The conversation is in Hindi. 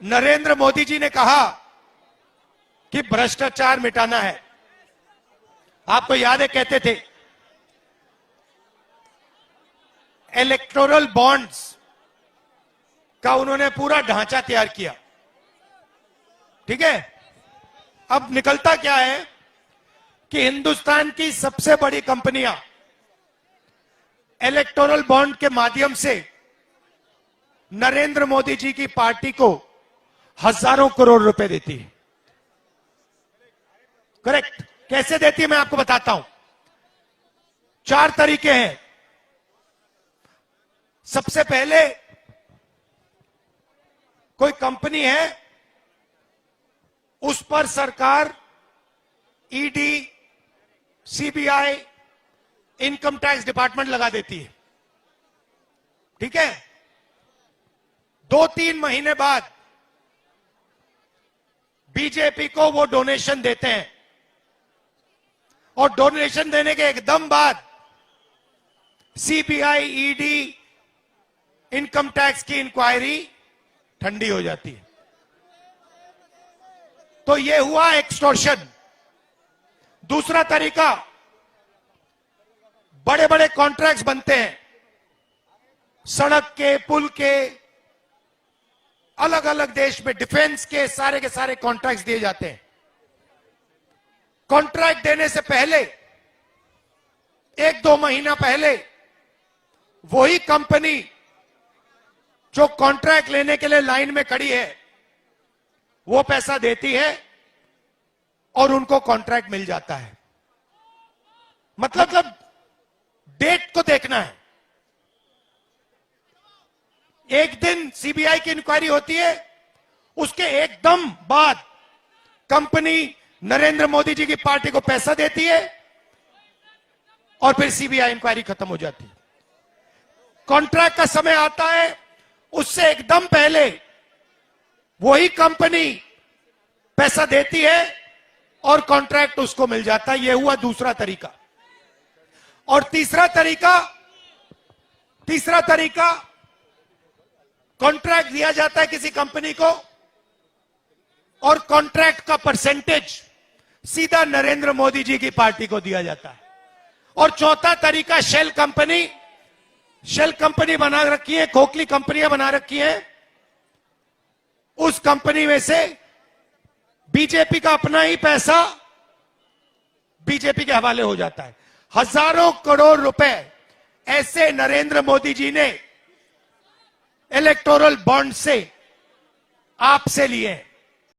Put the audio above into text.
नरेंद्र मोदी जी ने कहा कि भ्रष्टाचार मिटाना है। आपको याद है, कहते थे इलेक्टोरल बॉन्ड्स का उन्होंने पूरा ढांचा तैयार किया। ठीक है, अब निकलता क्या है कि हिंदुस्तान की सबसे बड़ी कंपनियां इलेक्टोरल बॉन्ड के माध्यम से नरेंद्र मोदी जी की पार्टी को हजारों करोड़ रुपए देती है। करेक्ट, कैसे देती है मैं आपको बताता हूं। 4 तरीके हैं। सबसे पहले, कोई कंपनी है, उस पर सरकार ED, CBI, income tax department लगा देती है। ठीक है, 2-3 महीने बाद बीजेपी को वो डोनेशन देते हैं और डोनेशन देने के एकदम बाद सीबीआई, ईडी, इनकम टैक्स की इंक्वायरी ठंडी हो जाती है। तो ये हुआ एक्सटॉर्शन। दूसरा तरीका, बड़े बड़े कॉन्ट्रैक्ट्स बनते हैं, सड़क के, पुल के, अलग अलग देश में डिफेंस के सारे कॉन्ट्रैक्ट्स दिए जाते हैं। कॉन्ट्रैक्ट देने से पहले 1-2 महीना पहले वही कंपनी जो कॉन्ट्रैक्ट लेने के लिए लाइन में खड़ी है वो पैसा देती है और उनको कॉन्ट्रैक्ट मिल जाता है। मतलब डेट को देखना है। एक दिन सीबीआई की इंक्वायरी होती है, उसके एकदम बाद कंपनी नरेंद्र मोदी जी की पार्टी को पैसा देती है और फिर सीबीआई इंक्वायरी खत्म हो जाती है। कॉन्ट्रैक्ट का समय आता है, उससे एकदम पहले वही कंपनी पैसा देती है और कॉन्ट्रैक्ट उसको मिल जाता है। यह हुआ दूसरा तरीका। और तीसरा तरीका, कॉन्ट्रैक्ट दिया जाता है किसी कंपनी को और कॉन्ट्रैक्ट का परसेंटेज सीधा नरेंद्र मोदी जी की पार्टी को दिया जाता है। और चौथा तरीका, शेल कंपनी बना रखी है, खोखली कंपनियां बना रखी हैं, उस कंपनी में से बीजेपी का अपना ही पैसा बीजेपी के हवाले हो जाता है। हजारों करोड़ रुपए ऐसे नरेंद्र मोदी जी ने इलेक्टोरल बॉन्ड से आपसे लिए हैं।